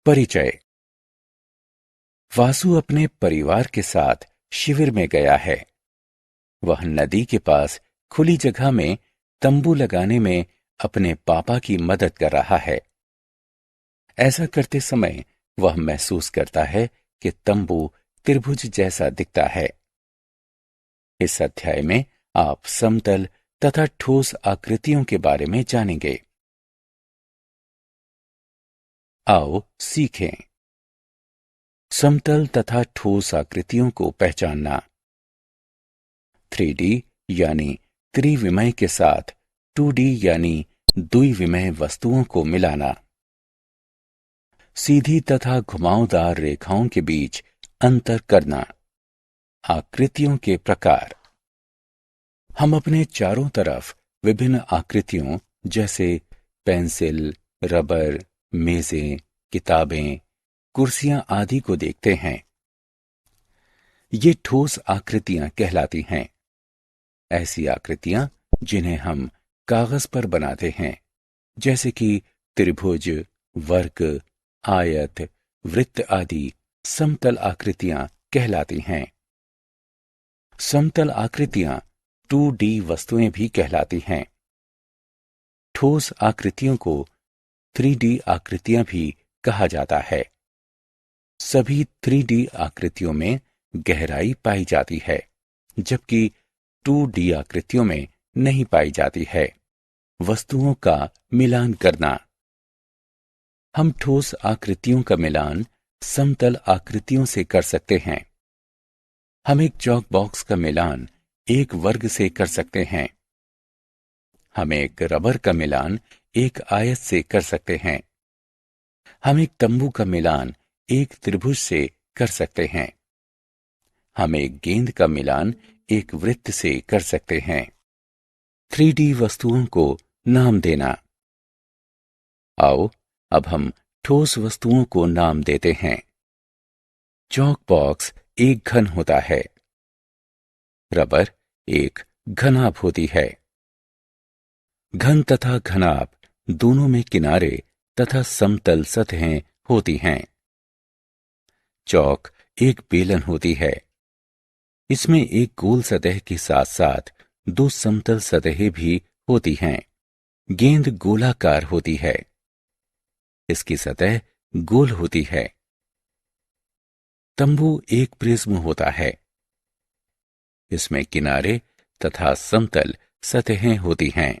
परिचय। वासु अपने परिवार के साथ शिविर में गया है। वह नदी के पास खुली जगह में तंबू लगाने में अपने पापा की मदद कर रहा है। ऐसा करते समय वह महसूस करता है कि तंबू त्रिभुज जैसा दिखता है। इस अध्याय में आप समतल तथा ठोस आकृतियों के बारे में जानेंगे। आओ सीखें। समतल तथा ठोस आकृतियों को पहचानना। 3D यानी त्रिविमय के साथ 2D यानी द्विविमय वस्तुओं को मिलाना। सीधी तथा घुमावदार रेखाओं के बीच अंतर करना। आकृतियों के प्रकार। हम अपने चारों तरफ विभिन्न आकृतियों जैसे पेंसिल, रबर, मेजें, किताबें, कुर्सियां आदि को देखते हैं। ये ठोस आकृतियां कहलाती हैं। ऐसी आकृतियां जिन्हें हम कागज पर बनाते हैं, जैसे कि त्रिभुज, वर्ग, आयत, वृत्त आदि समतल आकृतियां कहलाती हैं। समतल आकृतियां 2D वस्तुएं भी कहलाती हैं। ठोस आकृतियों को 3D आकृतियां भी कहा जाता है। सभी 3D आकृतियों में गहराई पाई जाती है, जबकि 2D आकृतियों में नहीं पाई जाती है। वस्तुओं का मिलान करना। हम ठोस आकृतियों का मिलान समतल आकृतियों से कर सकते हैं। हम एक चॉक बॉक्स का मिलान एक वर्ग से कर सकते हैं। हम एक रबर का मिलान एक आयत से कर सकते हैं। हम एक तंबू का मिलान एक त्रिभुज से कर सकते हैं। हम एक गेंद का मिलान एक वृत्त से कर सकते हैं। 3D वस्तुओं को नाम देना। आओ अब हम ठोस वस्तुओं को नाम देते हैं। चॉक बॉक्स एक घन होता है। रबर एक घनाभ होती है। घन तथा घनाभ दोनों में किनारे तथा समतल सतहें होती हैं। चौक एक बेलन होती है। इसमें एक गोल सतह के साथ साथ दो समतल सतहें भी होती हैं। गेंद गोलाकार होती है। इसकी सतह गोल होती है। तंबू एक प्रिज्म होता है। इसमें किनारे तथा समतल सतहें होती हैं।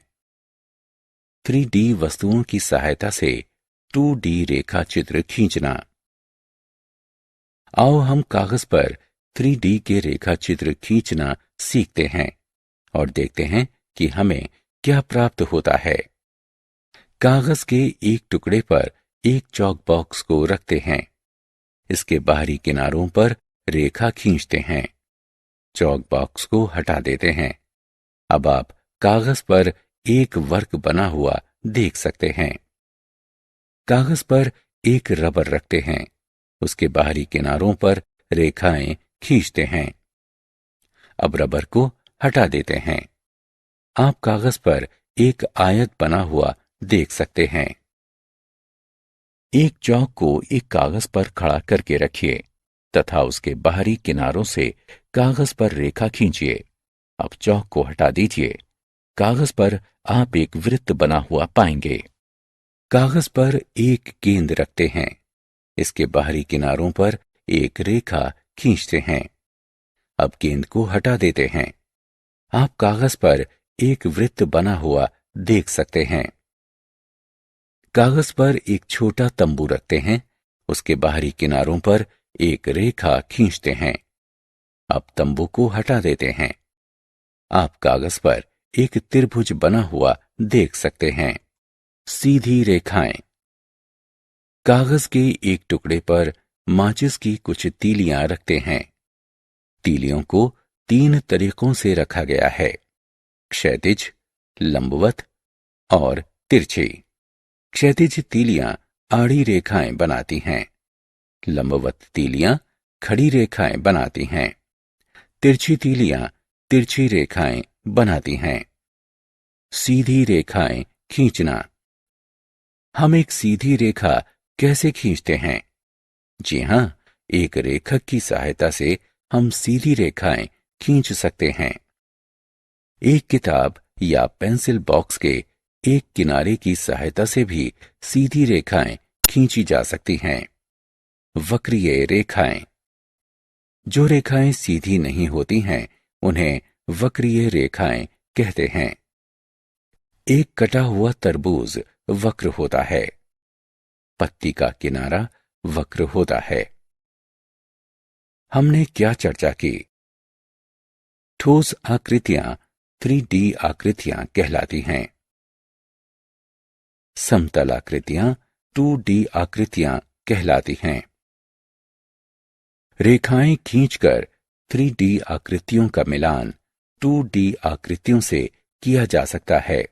3D वस्तुओं की सहायता से 2D रेखा चित्र खींचना। आओ हम कागज पर 3D के रेखा चित्र खींचना सीखते हैं और देखते हैं कि हमें क्या प्राप्त होता है। कागज के एक टुकड़े पर एक चॉक बॉक्स को रखते हैं। इसके बाहरी किनारों पर रेखा खींचते हैं। चॉक बॉक्स को हटा देते हैं। अब आप कागज पर एक वर्ग बना हुआ देख सकते हैं। कागज पर एक रबर रखते हैं। उसके बाहरी किनारों पर रेखाएं खींचते हैं। अब रबर को हटा देते हैं। आप कागज पर एक आयत बना हुआ देख सकते हैं। एक चौक को एक कागज पर खड़ा करके रखिए तथा उसके बाहरी किनारों से कागज पर रेखा खींचिए। अब चौक को हटा दीजिए। कागज पर आप एक वृत्त बना हुआ पाएंगे। कागज पर एक गेंद रखते हैं। इसके बाहरी किनारों पर एक रेखा खींचते हैं। अब गेंद को हटा देते हैं। आप कागज पर एक वृत्त बना हुआ देख सकते हैं। कागज पर एक छोटा तंबू रखते हैं। उसके बाहरी किनारों पर एक रेखा खींचते हैं। अब तंबू को हटा देते हैं। आप कागज पर एक त्रिभुज बना हुआ देख सकते हैं। सीधी रेखाएं। कागज के एक टुकड़े पर माचिस की कुछ तीलियां रखते हैं। तीलियों को 3 तरीकों से रखा गया है: क्षैतिज, लंबवत और तिरछी। क्षैतिज तीलियां आड़ी रेखाएं बनाती हैं। लंबवत तीलियां खड़ी रेखाएं बनाती हैं। तिरछी तीलियां तिरछी रेखाएं बनाती हैं। सीधी रेखाएं खींचना। हम एक सीधी रेखा कैसे खींचते हैं? जी हां, एक रेखक की सहायता से हम सीधी रेखाएं खींच सकते हैं। एक किताब या पेंसिल बॉक्स के एक किनारे की सहायता से भी सीधी रेखाएं खींची जा सकती हैं। वक्रीय रेखाएं। जो रेखाएं सीधी नहीं होती हैं, उन्हें वक्रीय रेखाएं कहते हैं। एक कटा हुआ तरबूज वक्र होता है। पत्ती का किनारा वक्र होता है। हमने क्या चर्चा की? ठोस आकृतियां 3D आकृतियां कहलाती हैं। समतल आकृतियां 2D आकृतियां कहलाती हैं। रेखाएं खींचकर 3D आकृतियों का मिलान 2D आकृतियों से किया जा सकता है।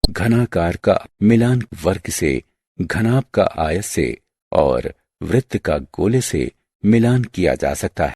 घनाकार का मिलान वर्ग से, घनाभ का आयत से और वृत्त का गोले से मिलान किया जा सकता है।